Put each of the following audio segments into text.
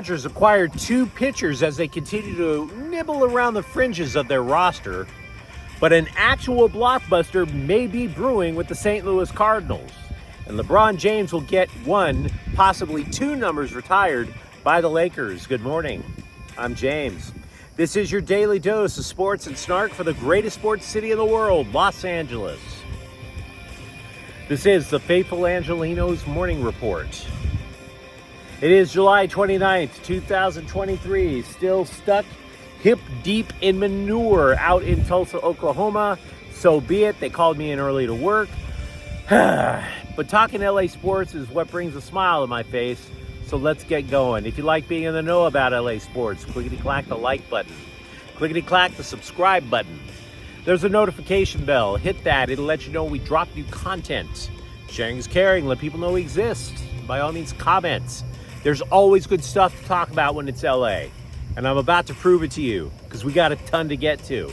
Dodgers acquired 2 pitchers as they continue to nibble around the fringes of their roster, but an actual blockbuster may be brewing with the St. Louis Cardinals, and LeBron James will get 1, possibly 2 numbers retired by the Lakers. Good morning, I'm James. This is your daily dose of sports and snark for the greatest sports city in the world, Los Angeles. This is the faithful Angelenos Morning Report. It is July 29th, 2023, still stuck hip deep in manure out in Tulsa, Oklahoma. So be it, they called me in early to work. But talking LA sports is what brings a smile to my face, so let's get going. If you like being in the know about LA sports, clickety-clack the like button. Clickety-clack the subscribe button. There's a notification bell, hit that, it'll let you know we drop new content. Sharing is caring, let people know we exist. By all means, comments. There's always good stuff to talk about when it's LA. And I'm about to prove it to you, because we got a ton to get to.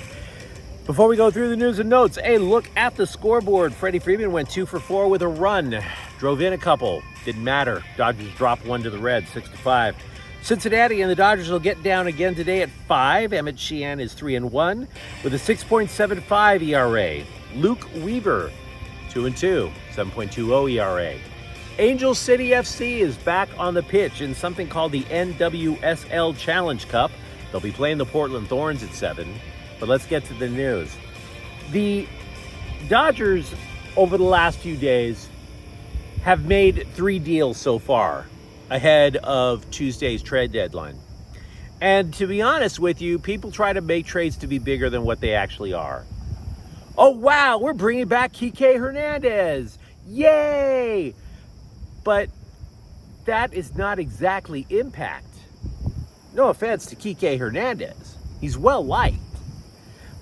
Before we go through the news and notes, hey, look at the scoreboard. Freddie Freeman went 2 for 4 with a run. Drove in a couple. Didn't matter. Dodgers dropped 1 to the Reds, 6-5. Cincinnati and the Dodgers will get down again today at 5. Emmett Sheehan is 3-1 with a 6.75 ERA. Luke Weaver, 2-2, 7.20 ERA. Angel City FC is back on the pitch in something called the NWSL Challenge Cup. They'll be playing the Portland Thorns at 7. But let's get to the news. The Dodgers, over the last few days, have made 3 deals so far ahead of Tuesday's trade deadline. And to be honest with you, people try to make trades to be bigger than what they actually are. Oh, wow, we're bringing back Kike Hernandez. Yay! But that is not exactly impact. No offense to Kike Hernandez. He's well liked.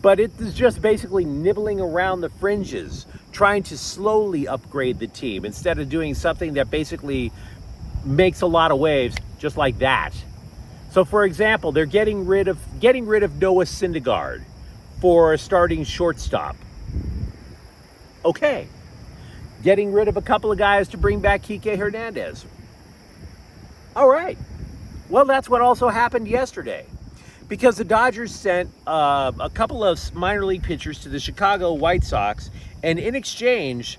But it is just basically nibbling around the fringes, trying to slowly upgrade the team instead of doing something that basically makes a lot of waves just like that. So for example, they're getting rid of Noah Syndergaard for a starting shortstop. Okay. Getting rid of a couple of guys to bring back Kike Hernandez. All right. Well, that's what also happened yesterday, because the Dodgers sent a couple of minor league pitchers to the Chicago White Sox, and in exchange,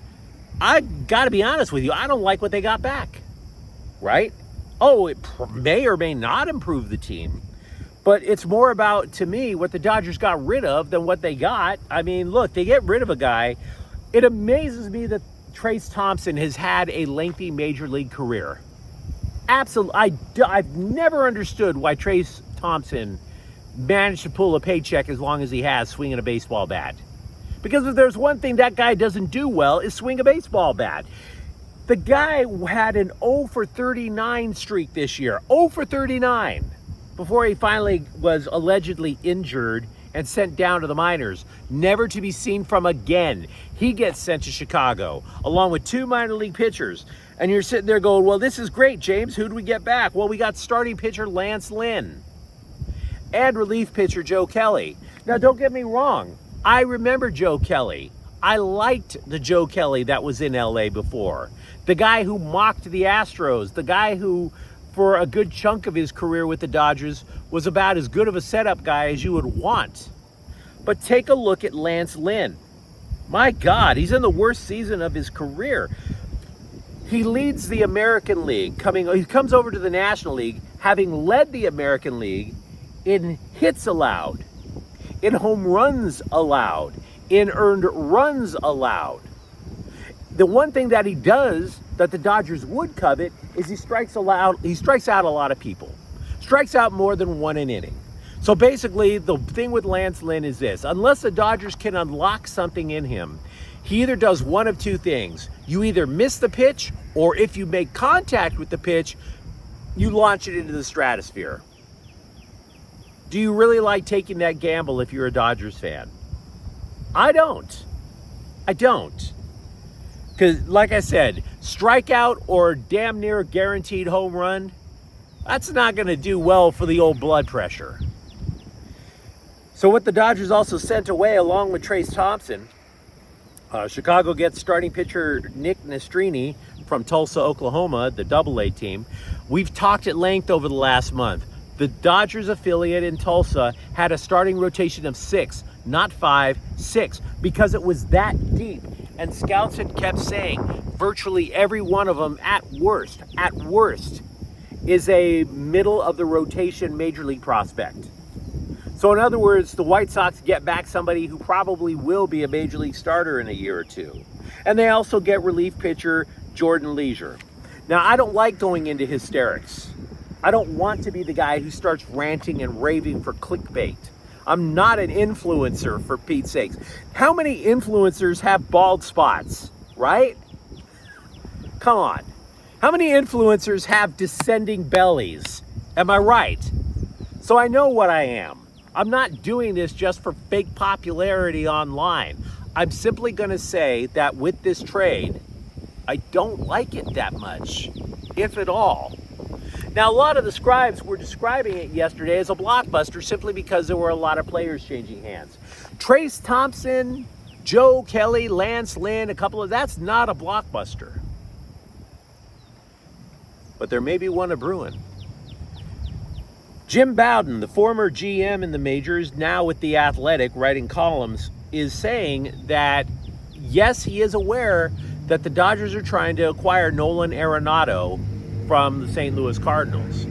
I got to be honest with you, I don't like what they got back, right? Oh, it may or may not improve the team, but it's more about, to me, what the Dodgers got rid of than what they got. I mean, look, they get rid of a guy. It amazes me that Trayce Thompson has had a lengthy major league career. Absolutely, I've never understood why Trayce Thompson managed to pull a paycheck as long as he has swinging a baseball bat. Because if there's one thing that guy doesn't do well, is swing a baseball bat. The guy had an 0 for 39 streak this year. 0 for 39. Before he finally was allegedly injured and sent down to the minors, never to be seen from again. He gets sent to Chicago, along with 2 minor league pitchers. And you're sitting there going, well, this is great, James. Who do we get back? Well, we got starting pitcher Lance Lynn and relief pitcher Joe Kelly. Now, don't get me wrong. I remember Joe Kelly. I liked the Joe Kelly that was in LA before. The guy who mocked the Astros. The guy who, for a good chunk of his career with the Dodgers, was about as good of a setup guy as you would want. But take a look at Lance Lynn. My God, he's in the worst season of his career. He leads the American League. He comes over to the National League, having led the American League in hits allowed, in home runs allowed, in earned runs allowed. The one thing that he does that the Dodgers would covet is he strikes out a lot of people. Strikes out more than 1 an inning. So basically, the thing with Lance Lynn is this: unless the Dodgers can unlock something in him, he either does one of 2 things. You either miss the pitch, or if you make contact with the pitch, you launch it into the stratosphere. Do you really like taking that gamble if you're a Dodgers fan? I don't. Because, like I said, strikeout or damn near guaranteed home run, that's not going to do well for the old blood pressure. So what the Dodgers also sent away, along with Trayce Thompson, Chicago gets starting pitcher Nick Nastrini from Tulsa, Oklahoma, the Double-A team, We've talked at length over the last month. The Dodgers affiliate in Tulsa had a starting rotation of 6, not 5, 6, because it was that deep. And scouts had kept saying virtually every one of them at worst, is a middle of the rotation major league prospect. So in other words, the White Sox get back somebody who probably will be a major league starter in a year or two. And they also get relief pitcher Jordan Leisure. Now, I don't like going into hysterics. I don't want to be the guy who starts ranting and raving for clickbait. I'm not an influencer, for Pete's sakes. How many influencers have bald spots, right? Come on. How many influencers have descending bellies? Am I right? So I know what I am. I'm not doing this just for fake popularity online. I'm simply going to say that with this trade, I don't like it that much, if at all. Now, a lot of the scribes were describing it yesterday as a blockbuster simply because there were a lot of players changing hands. Trace Thompson, Joe Kelly, Lance Lynn, that's not a blockbuster. But there may be one a brewing. Jim Bowden, the former GM in the majors, now with The Athletic, writing columns, is saying that, yes, he is aware that the Dodgers are trying to acquire Nolan Arenado from the St. Louis Cardinals.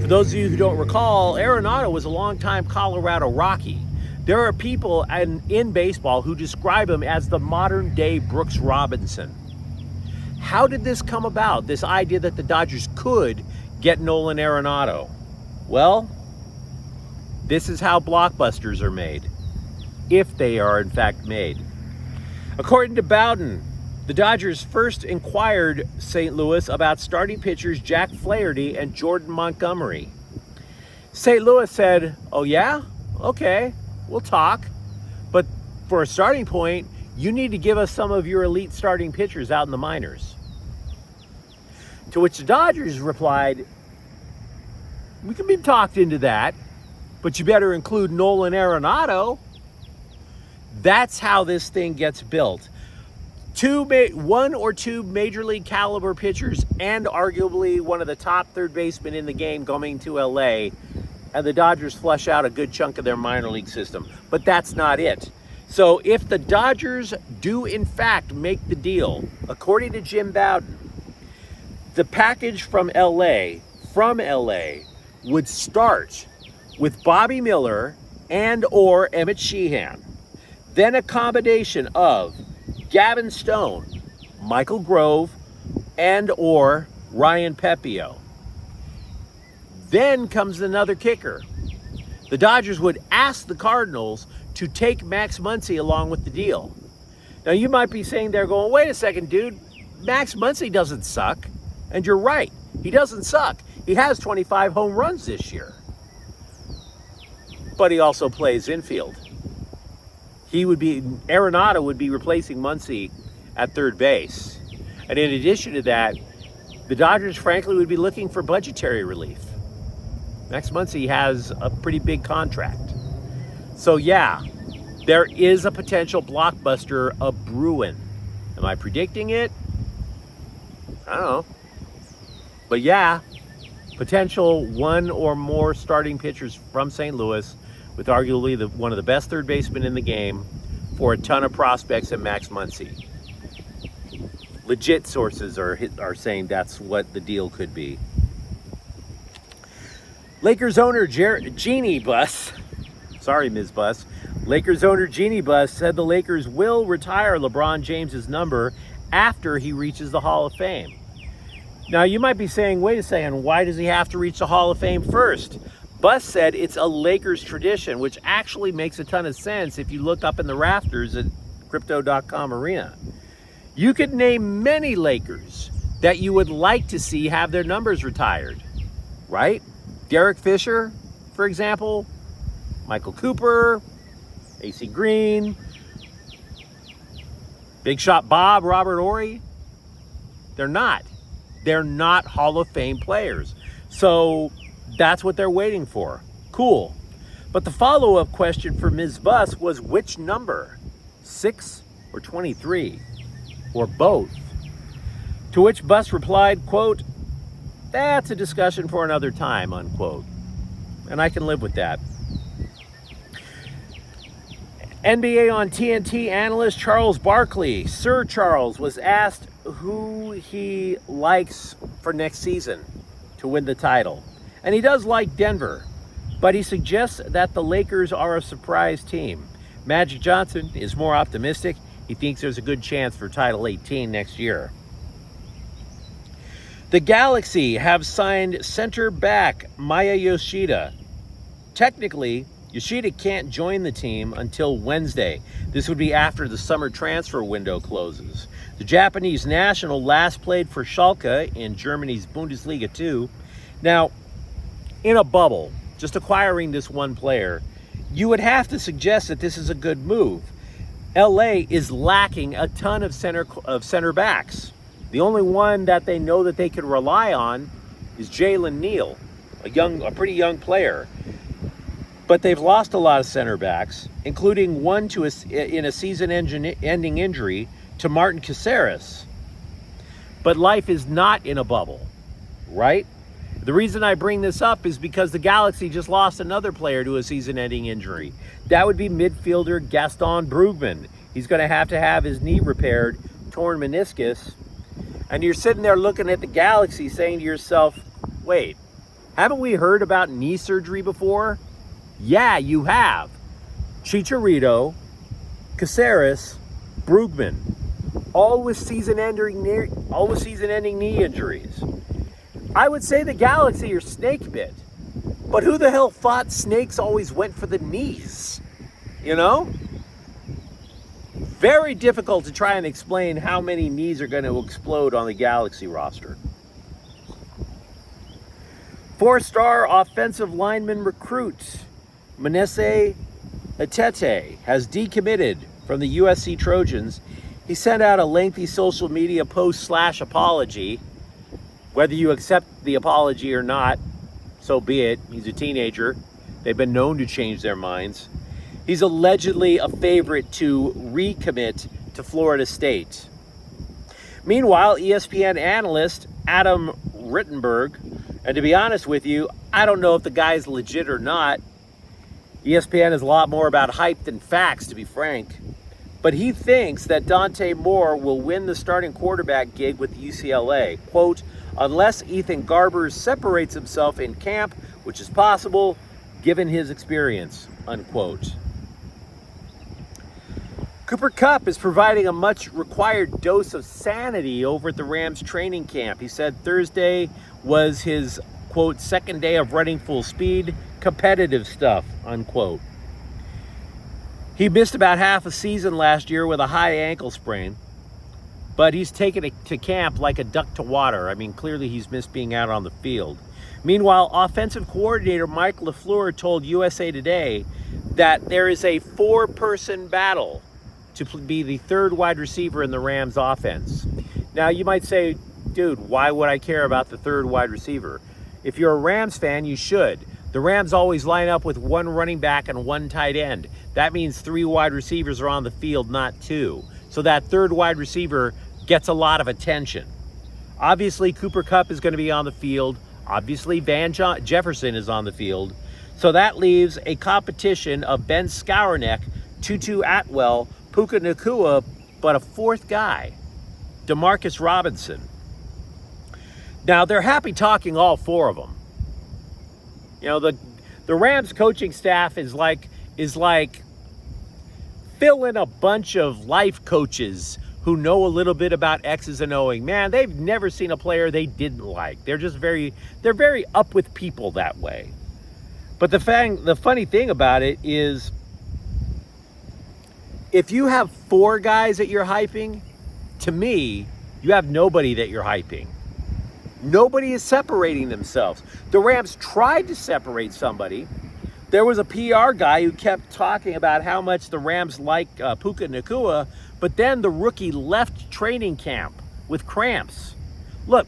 For those of you who don't recall, Arenado was a longtime Colorado Rocky. There are people in baseball who describe him as the modern-day Brooks Robinson. How did this come about, this idea that the Dodgers could get Nolan Arenado? Well, this is how blockbusters are made, if they are in fact made. According to Bowden, the Dodgers first inquired St. Louis about starting pitchers Jack Flaherty and Jordan Montgomery. St. Louis said, "Oh yeah? Okay, we'll talk. But for a starting point, you need to give us some of your elite starting pitchers out in the minors." To which the Dodgers replied, "We can be talked into that, but you better include Nolan Arenado." That's how this thing gets built. One or two major league caliber pitchers and arguably one of the top third basemen in the game coming to LA, and the Dodgers flush out a good chunk of their minor league system. But that's not it. So if the Dodgers do in fact make the deal, according to Jim Bowden, the package from LA would start with Bobby Miller and or Emmett Sheehan. Then a combination of Gavin Stone, Michael Grove, and or Ryan Pepio. Then comes another kicker. The Dodgers would ask the Cardinals to take Max Muncy along with the deal. Now you might be saying there going, wait a second, dude, Max Muncy doesn't suck. And you're right, he doesn't suck. He has 25 home runs this year. But he also plays infield. Arenado would be replacing Muncy at third base. And in addition to that, the Dodgers, frankly, would be looking for budgetary relief. Max Muncy has a pretty big contract. So yeah, there is a potential blockbuster of brewing. Am I predicting it? I don't know. But yeah, potential one or more starting pitchers from St. Louis with arguably one of the best third basemen in the game for a ton of prospects at Max Muncy. Legit sources are saying that's what the deal could be. Lakers owner Jeannie Buss, sorry Ms. Buss, Lakers owner Jeannie Buss said the Lakers will retire LeBron James's number after he reaches the Hall of Fame. Now you might be saying, wait a second, why does he have to reach the Hall of Fame first? Buss said it's a Lakers tradition, which actually makes a ton of sense if you look up in the rafters at Crypto.com Arena. You could name many Lakers that you would like to see have their numbers retired, right? Derek Fisher, for example, Michael Cooper, AC Green, Big Shot Bob, Robert Horry. They're not Hall of Fame players. So that's what they're waiting for. Cool. But the follow-up question for Ms. Buss was which number? 6 or 23? Or both? To which Buss replied, quote, That's a discussion for another time, unquote. And I can live with that. NBA on TNT analyst Charles Barkley, Sir Charles, was asked who he likes for next season to win the title. And he does like Denver, but he suggests that the Lakers are a surprise team. Magic Johnson is more optimistic. He thinks there's a good chance for Title 18 next year. The Galaxy have signed center back Maya Yoshida. Technically, Yoshida can't join the team until Wednesday. This would be after the summer transfer window closes. The Japanese national last played for Schalke in Germany's Bundesliga 2. Now, in a bubble, just acquiring this one player, you would have to suggest that this is a good move. LA is lacking a ton of center backs. The only one that they know that they could rely on is Jalen Neal, a pretty young player. But they've lost a lot of center backs, including one in a season-ending injury to Martin Caceres. But life is not in a bubble, right? The reason I bring this up is because the Galaxy just lost another player to a season-ending injury. That would be midfielder Gaston Brugman. He's going to have his knee repaired, torn meniscus. And you're sitting there looking at the Galaxy saying to yourself, wait, haven't we heard about knee surgery before? Yeah, you have. Chicharito, Caceres, Brugman, all with season-ending knee injuries. I would say the Galaxy are snake bit, but who the hell thought snakes always went for the knees? You know? Very difficult to try and explain how many knees are going to explode on the Galaxy roster. 4-star offensive lineman recruit Manesse Atete has decommitted from the USC Trojans. He sent out a lengthy social media post/apology. Whether you accept the apology or not, so be it. He's a teenager. They've been known to change their minds. He's allegedly a favorite to recommit to Florida State. Meanwhile, ESPN analyst Adam Rittenberg, and to be honest with you, I don't know if the guy's legit or not. ESPN is a lot more about hype than facts, to be frank. But he thinks that Dante Moore will win the starting quarterback gig with UCLA. Quote, unless Ethan Garbers separates himself in camp, which is possible given his experience, unquote. Cooper Kupp is providing a much required dose of sanity over at the Rams training camp. He said Thursday was his, quote, second day of running full speed, competitive stuff, unquote. He missed about half a season last year with a high ankle sprain, but he's taken it to camp like a duck to water. I mean, clearly he's missed being out on the field. Meanwhile, offensive coordinator Mike LaFleur told USA Today that there is a 4-person battle to be the third wide receiver in the Rams offense. Now, you might say, dude, why would I care about the third wide receiver? If you're a Rams fan, you should. The Rams always line up with one running back and one tight end. That means 3 wide receivers are on the field, not 2. So that third wide receiver gets a lot of attention. Obviously, Cooper Kupp is going to be on the field. Obviously, Jefferson is on the field. So that leaves a competition of Ben Skowronek, Tutu Atwell, Puka Nacua, but a 4th guy, Demarcus Robinson. Now, they're happy talking all 4 of them. You know, the Rams coaching staff is like fill in a bunch of life coaches who know a little bit about X's and O'ing. Man, they've never seen a player they didn't like. They're very up with people that way. But the funny thing about it is, if you have 4 guys that you're hyping, to me, you have nobody that you're hyping. Nobody is separating themselves. The Rams tried to separate somebody. There was a PR guy who kept talking about how much the Rams like Puka Nacua, but then the rookie left training camp with cramps. Look,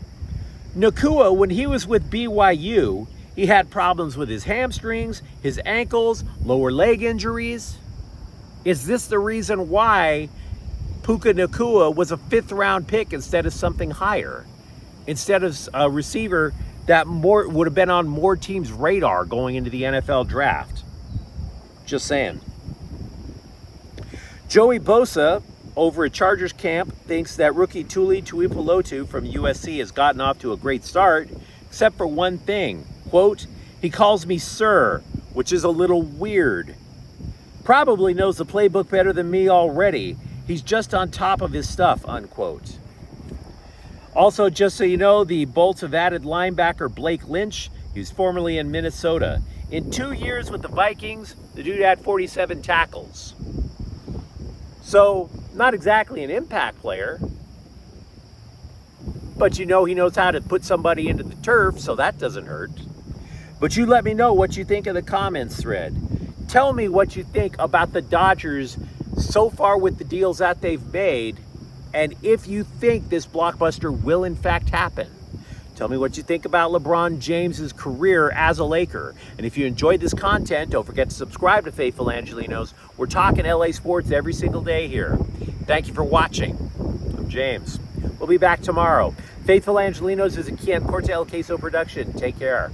Nacua, when he was with BYU, he had problems with his hamstrings, his ankles, lower leg injuries. Is this the reason why Puka Nacua was a 5th round pick instead of something higher? Instead of a receiver that would have been on more teams' radar going into the NFL draft. Just saying. Joey Bosa over at Chargers camp thinks that rookie Tuli Tuipulotu from USC has gotten off to a great start, except for one thing. Quote, he calls me sir, which is a little weird. Probably knows the playbook better than me already. He's just on top of his stuff, unquote. Also, just so you know, the Bolts have added linebacker Blake Lynch. He was formerly in Minnesota. In 2 years with the Vikings, the dude had 47 tackles. So, not exactly an impact player, but you know he knows how to put somebody into the turf, so that doesn't hurt. But you let me know what you think in the comments thread. Tell me what you think about the Dodgers so far with the deals that they've made, and if you think this blockbuster will in fact happen. Tell me what you think about LeBron James's career as a Laker. And if you enjoyed this content, don't forget to subscribe to Faithful Angelenos. We're talking LA sports every single day here. Thank you for watching. I'm James. We'll be back tomorrow. Faithful Angelenos is a Kian Corte El Queso production. Take care.